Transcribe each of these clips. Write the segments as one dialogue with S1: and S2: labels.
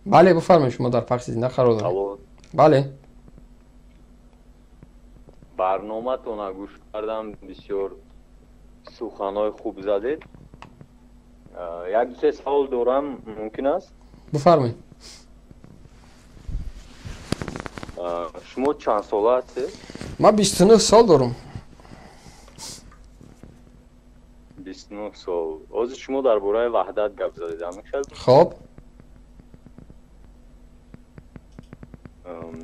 S1: بله بفرمایید شما در پخش زنده قرار دارید.
S2: الو،
S1: بله.
S2: برنامه‌تون رو گوش کردم، بسیار سخن‌های خوب زدید. یک دو سه سوال دارم، ممکن است؟
S1: بفرمایید.
S2: شما چند ساله هستید؟
S1: ما 29 سال دارم.
S2: 29 سال. از شما درباره وحدت گپ زدید، همیشه؟
S1: خب.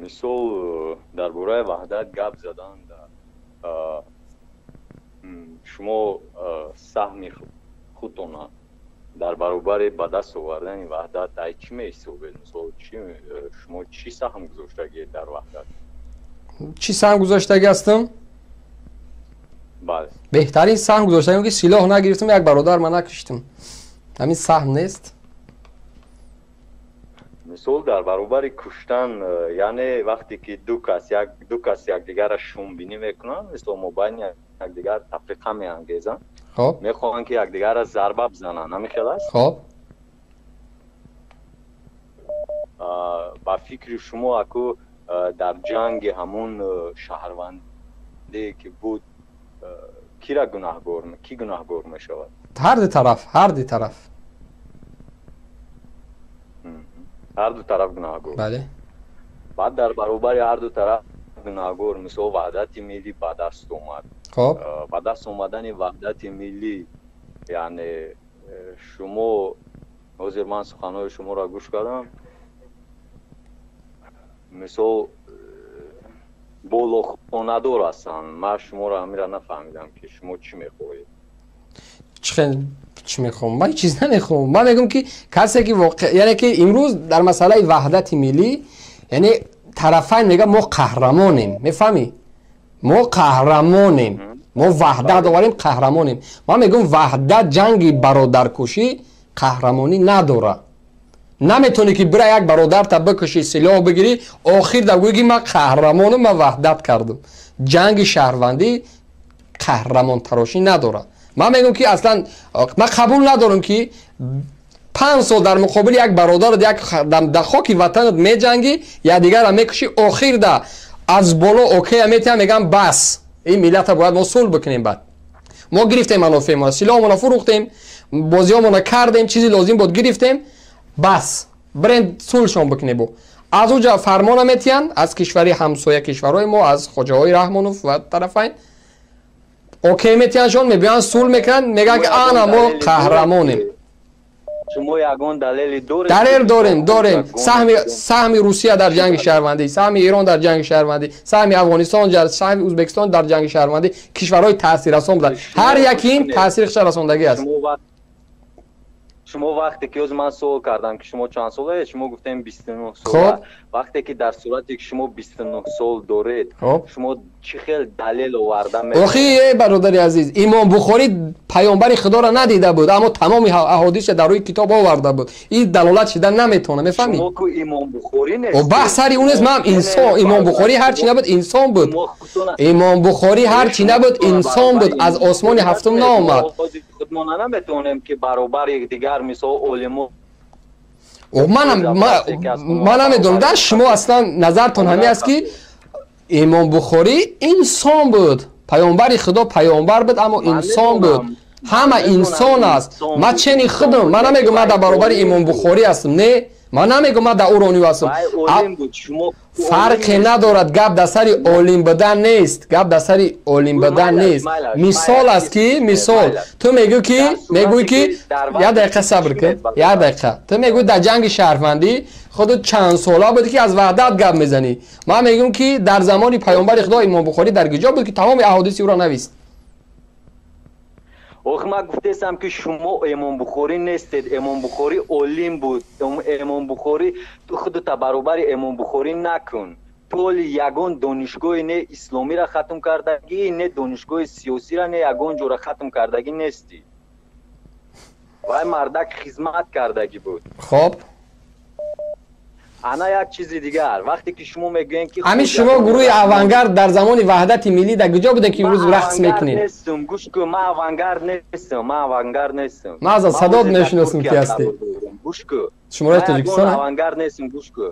S2: مثال درباره وحدت گپ زدن، شما سهم خودتون در برابر به دست آوردن وحدت در چی می‌حسابید؟ مثلا شما چی سهم گذاشتگید در وحدت؟
S1: چی سهم گذاشتگی هستم؟
S2: بله.
S1: بهترین سهم گذاشتگیم که سلاح نگرفتم، یک برادر من نکشتم. همین سهم نیست؟
S2: مثال در برابر کشتن، یعنی وقتی که دو کس یکدیگر را شومبینی میکنن، مثل مبین یکدیگر تفریقه میانگیزن،
S1: خب
S2: میخوان که یکدیگر را ضربه بزنن، همین است؟
S1: خب
S2: با فکر شما اکو در جنگ همون شهروندی که بود، کی گناهگار میشود؟
S1: هر دو طرف.
S2: هر دو طرف گناهگار.
S1: بله.
S2: بعد در برابر هر دو طرف گناهگار، مثل وحدت ملی به دست اومد.
S1: خب
S2: به دست اومدن وحدت ملی، یعنی شما حاضر، من سخنهای شما را گوش کردم، مثل بالاخوانه‌دار هستن. من شما را همیشه نفهمیدم که شما چی میخواهید.
S1: چی میخوام؟ من چیز نمیخوام. من میگم که کسی که یعنی که امروز در مسئله وحدت ملی، یعنی طرفین میگه ما قهرمانیم، میفهمی؟ ما قهرمانیم، ما وحدت داریم، قهرمانیم. من میگم وحدت جنگی برادرکشی قهرمانی نداره. نمیتونی که برای یک برادر تا بکشی، سلاح بگیری، آخر در بگی من قهرمانم، من وحدت کردم. جنگ شهروندی قهرمان تراشی نداره. من میگم که اصلا من قبول ندارم که 5 سال در مقابل یک برادر در خاک وطنت میجنگی، یا دیگر هم میکشی، آخر ده از بالا اوکی میتونم میگم بس این ملت باید ما صلح بکنیم. بعد ما گرفتیم منافع ما، سلاح فروختیم، بازی ها کردیم، چیزی لازم بود گرفتیم، بس برین صلحشون بکنیم. با از اونجا فرمان میتین از کشوری همسایه کشورهای ما، از خوجه های رحمانوف و طرفین اوکی میتینشون میبیان صلح میکنن، میگن که آنا ما قهرمانیم.
S2: شما یگان دلیل
S1: داریم. سهم روسیه در جنگ شهروندی، سهم ایران در جنگ شهروندی، سهم افغانستان، سهم ازبکستان در جنگ شهروندی، کشورهای تاثیررسان بودن. هر یکی این تاثیرش رساندگی است.
S2: شما وقتی که از من سوال کردم که شما چند ساله، شما گفتیم 29 سال. وقتی که در صورتی که شما 29 سال دارید، شما چه خیلی دلیل آورده می‌کنید؟
S1: آخه برادر عزیز، امام بخاری پیامبر خدا را ندیده بود، اما تمام احادیث در روی کتاب آورده بود. این دلالت شدن نمیتونه، میفهمی؟
S2: شما کو امام بخاری نیست.
S1: و بحث سری اون است، من انسان. امام بخاری هر چی نبود انسان بود. امام بخاری هر چی نبود انسان بود، از آسمان هفتم نآمد.
S2: ما نمیتونیم که برابر یکدیگر مثل علما.
S1: من نمیدونم. در شما اصلا نظرتون همین است که امام بخاری انسان بود، پیامبر خدا پیامبر بود اما انسان بود. همه انسان است. من چنین خودم، من نمیگم من در برابر امام بخاری هستم، نه، من نمیگم من در اورانی هستم. فرق ندارد. گپ در سر عالم بودن نیست، گپ در سر عالم بودن نیست. مثال است که مثال تو میگوی که یک دقیقه صبر کن، یک دقیقه. تو میگوی در جنگ شهروندی خودت چند ساله بود که از وحدت گپ میزنی. من میگم که در زمان پیامبر خدا امام بخاری در گجا بود که تمام احادیث او را نوشت.
S2: آخه من گفتم که شما امام بخاری نیستید. امام بخاری عالم بود. امام بخاری تو خودت برابر امام بخاری نکن. تو یگان دانشگاه نه اسلامی را ختم کردگی، نه دانشگاه سیاسی را، نه یگان جو را ختم کردگی نیستی. وای مردک خدمت کردگی بود.
S1: خب
S2: انا یک چیز دیگر، وقتی که شما میگین که
S1: همین شما گروه اوانگارد در زمان وحدت ملی در کجا بوده که امروز رقص میکنید؟
S2: نیستم. گوش کن، من اوانگارد نیستم. من از
S1: صدات نشناسم که هستی.
S2: گوش کن،
S1: شماره تاجیکستان
S2: авангард нестим гӯш кӯ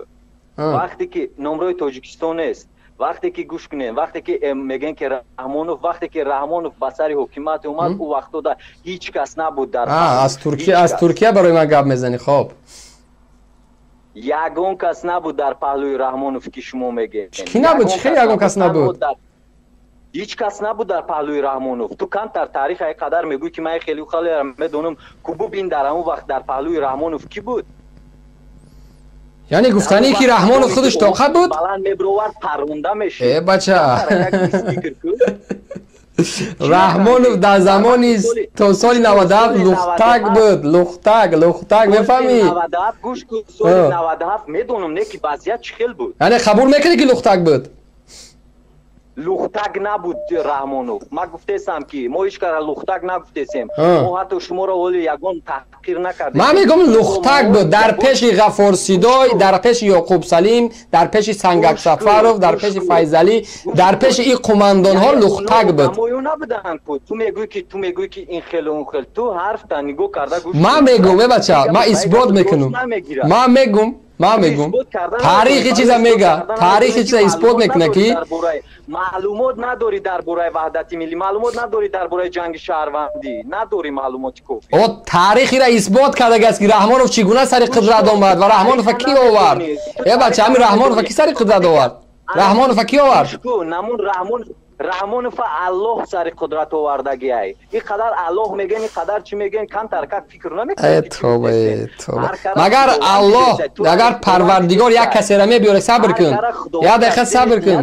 S2: вақте ки номрои тоҷикистон нест вақте ки гӯш кунем вақте ки мегӯем ки раҳмонов вақте ки раҳмонов ба сари ҳукумат омад ӯ вақтода ҳеҷ кас набуд дар
S1: аз туркия барои ман гап мезанӣ хоб
S2: ягон кас набуд дар паҳлӯи раҳмонов ки шумо мегӯед
S1: ки набуд чӣ хел ягон кас набуд
S2: ҳеҷ кас набуд дар паҳлӯи раҳмонов ту камтар таърих ай қадар мегӯй ки ман хеле медонам кубу бин дар ҳамон вақт дар паҳлӯи раҳмонов кӣ буд
S1: яъне гуфтанӣ ки раҳмонов худаш тоқат буд
S2: баланд мебировард парвонда мешед
S1: бача раҳмонов дар замони то соли 97 лухтак буд лухтак мефаҳмӣ
S2: 97 гӯш кӯ соли 97 медонам не ки вазъият чӣ хел буд
S1: яъне қабул мекардӣ ки лухтак буд
S2: лухтак набуд раҳмонов ман гуфтесам ки мо ҳеҷ кара лухтак нагуфтесем мо ҳатто шуморо оли ягон таҳқир накардем
S1: ман мегӯям лухтак буд дар пеши ғафорсидой дар пеши ёқуб салим дар пеши сангак сафаров дар пеши файзалӣ дар пеши ин қумандонҳо лухтак буд
S2: намоён набуданд ту мегӯй ки ин хелу он хел ту ҳарфта нигоҳ карда гӯш
S1: ман мегӯм бача ман исбот мекунам ман мегӯм таърихи чиза мега таърихи чиза исбот мекуна ки
S2: маълумот надорӣ дар бораи ваҳдати миллӣ маълумот надорӣ дар бораи ҷанги шаҳрвандӣ надорӣ маълумоти кофӣ
S1: таърихиро исбот кардагааст ки раҳмонов чӣ гуна сари қудрат омад ва раҳмонова кӣ овард бача ҳамин раҳмонова кӣ сари қудрат овард раҳмонова кӣ овард
S2: раҳмонова аллоҳ сари қудрат овардагиай ин қадар аллоҳ мегӯян ин қадар чӣ мегӯян камтаркак фикр
S1: намекунмагар аллоҳ агар парвардигор як касеро мебиёре сабр кун як дақиқа сабр кун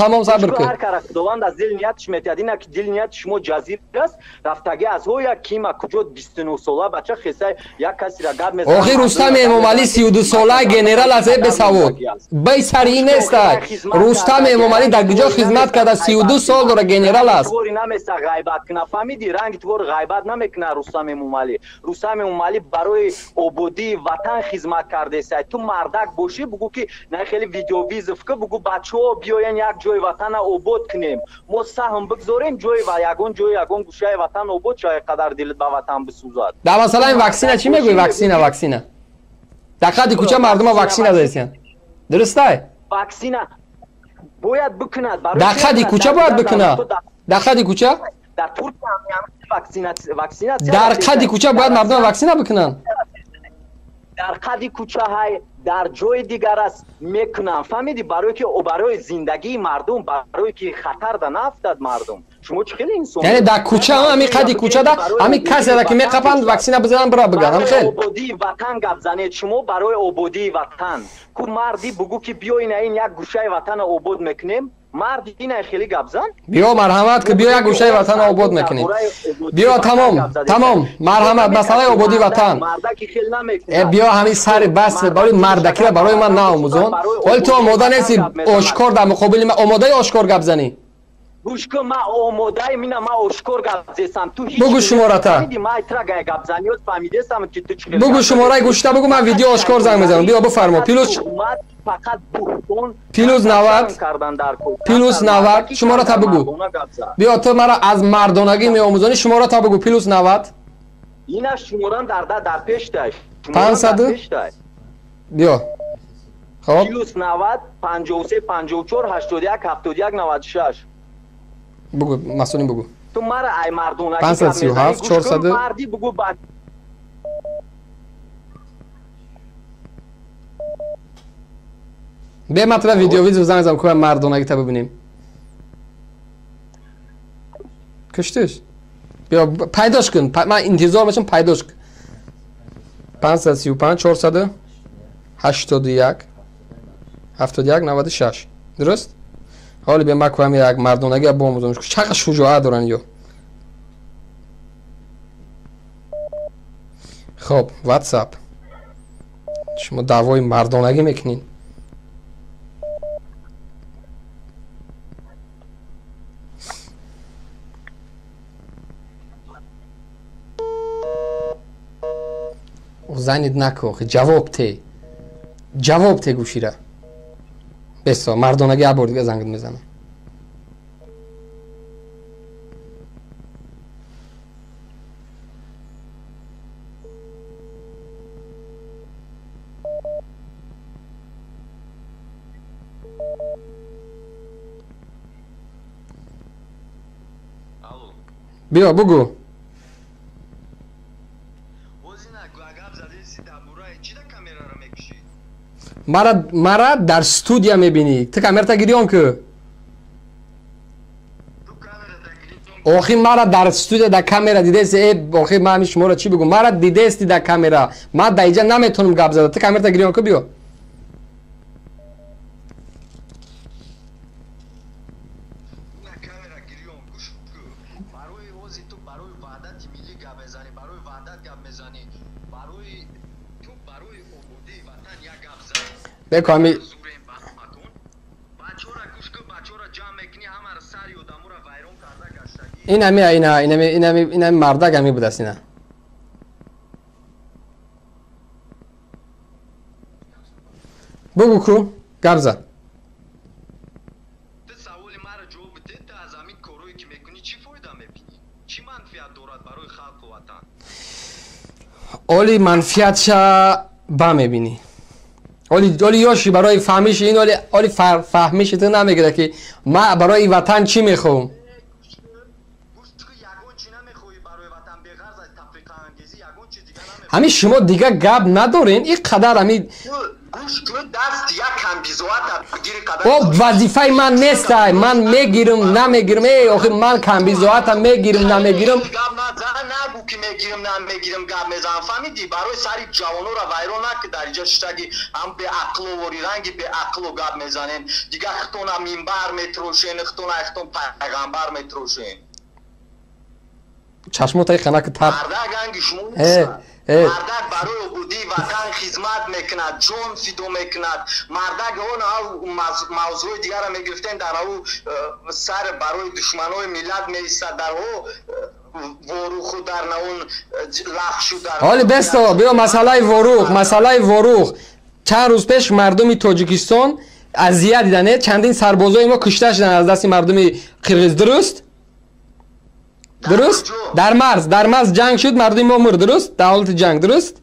S1: тамом сабр кун
S2: ҳар кара худованд аз дили ниятиш метиҳад ина ки дили нияти шумо ҷазир аст рафтаги аз ҳо як кима куҷо 29 сола бача хесай як касира гап мезанад
S1: охир рустами эмомалӣ 32 сола генерал аст бесавод бай сари ин нестад рустами эмомалӣ дар куҷо хизмат карда 32 сол дора генерал аст
S2: твори намеса ғайбат куна фаҳмиди ранги твор ғайбат намекуна рустам эмомалӣ барои ободии ватан хизмат кардесай ту мардак бошӣ бугӯ ки на хеле видеовизов ки бугӯ бачаҳо биёян як ҷои ватана обод кунем мо саҳм бигзорем ҷои ва ягон гӯшаи ватан обод шояд қадар дилит ба ватан бисӯзад
S1: дар масъалаи ваксина чӣ мегӯӣ ваксина дар қадди кӯча мардума ваксина дадесиянд дурустай
S2: ваксина бояд бикунад
S1: дар қадди кӯча бояд бикунад дар қадди кӯча
S2: дар туркия ваксинатсия
S1: дар қадди кӯча бояд мардума ваксина бикунанд
S2: дар қадди кӯча ҳай дар ҷои дигар аст мекунам фаҳмиди барое ки барои зиндагии мардум барое ки хатар да нафтад мардум шумо чӣ хеле инсон
S1: яъне дар кӯча ҳамин қадди кӯчада ҳамин каседа ки меқапанд ваксина бизананд бира бигард ҳам хел
S2: ободии ватан гап занед шумо барои ободии ватан ку марди бугӯ ки биёина ин як гӯшаи ватана обод мекунем марди ина хеле гап зан
S1: биё марҳамат ки биё як гӯшаи ватана обод мекунем биё тамом марҳамат масъалаи ободии ватан биё ҳамин сари бас барои мардакиро барои ман наомӯзон оли ту омода нести ошкор дар муқобили ман омодаи ошкор гап занӣ
S2: гӯшко ма омодаи мина ма ошкор гап зесам ту
S1: бугӯ шумората бугӯ шумораи гӯшта бугӯ ман видео ошкор занг мезанам биё бифармо плюс 90 шумората бугӯ биё ту маро аз мардонагӣ меомӯзонӣ шумората бугӯ плюс 90
S2: ина шуморам дар пештай
S1: 500 биё хоб
S2: плюс 90 53 54 81 71 96
S1: бугӯ масъулин бугӯ
S2: ту мара ай мардонагӣ
S1: 537 400
S2: марди бугӯ ба
S1: бе матла видеовизу занг зам кӯ мардонагита бибинем куштиш биё пайдош кун ман интизор мешам пайдош кун 535 481 71 96 дуруст ҳоли бе ман кӯам як мардонагия боомӯзониш чақа шуҷоат доранд ё хоб ватсап шумо даъвои мардонагӣ мекунед занид накӯ ҷавоб те гӯшира бесо мардонагӣ ҳар бор дига зангд мезанам بیا بگو. مرا در استودیا میبینی. تو کامرا تا گیریون که آخی مرا در استودیا در کامرا دیده است. آخی من شما را چی بگم؟ مرا دیده استی در کامرا. من در اینجا نمیتونم گپ زدم. تو کامرا تا گیریون که بیا. بکامی این همی مردک همی بود است. اینا بگو کو گپ زد. اولی منفیت شا با میبینی. اولی یاشی برای فهمیش این اولی فهمیش تو نمیگه که ما برای وطن چی میخوام. همین شما دیگه گپ ندارین این قدر همین او وظیفه من نیست. من میگیرم نمیگیرم. ای آخه من کمبیزواتم میگیرم نمیگیرم.
S3: نگو که میگیرم نمیگیرم گپ میزنم. فهمیدی برای سری جوانو را ویران نکن. در اینجا شتگی هم به عقل و وری رنگی به عقل و گپ میزنین. دیگه اختونا منبر میتروشین اختونا پیغمبر میتروشین.
S1: چشمو تای خنک تر
S3: مردک هنگی شما نیستن. مردک برای بودی وطن خدمت میکند جون فیدو میکند. مردک اون موضوع دیگر را میگرفتن در او سر برای دشمنای ملت میستد. در او وروخ در نون لخشو در
S1: حالی بستا بیا مسئله وروخ چند روز پیش مردم تاجیکستان اذیت دیدن. چندین سربازای ما کشته شدن از دست مردم قرقیز. درست در مرز جنگ شد مردم ما مرد. درست در حالت جنگ. درست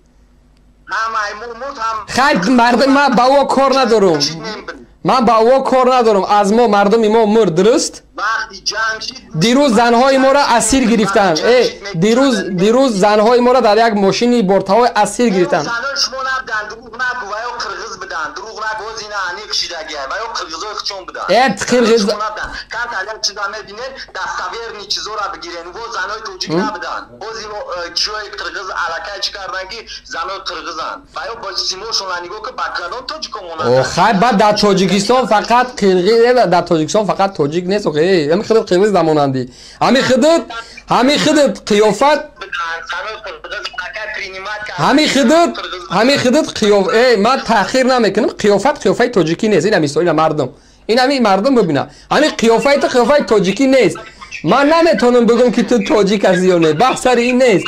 S1: خیلی مردم من با او کار ندارم. از ما مردم ما مرد. درست دیروز زنهای ما را اسیر گرفتن. دیروز زنهای ما را در یک ماشینی بورتاوی اسیر گرفتن.
S3: زنهای شما نبدن دروغ نگو و یا قرغز بدن. دروغ نگو از اینا انی کشیدگیه و یا قرغزای خچون بدن.
S1: قرغز
S3: کان تعلیق چیزا میبینن دستاویر نی چیزا را بگیرن. و زنهای توجیک نبدن. باز اینو کیوی قرغز علاقه چی کردن که زنهای قرغزن و یا با سیموشون لنگو که بکردن توجیک مونن.
S1: خیلی بعد در تاجیکستان فقط قرغز در تاجیکستان فقط تاجیک نیست. همین خودت قرغز دمونندی. همین خودت قیافت همین خودت قیافت من تأخیر نمیکنم. قیافت تاجیکی نیست. این همیستایی مردم این همین مردم ببینن. همین قیافت تاجیکی نیست. من نمیتونم بگم که تو تاجیک هستی یا نه. بحث سر این نیست.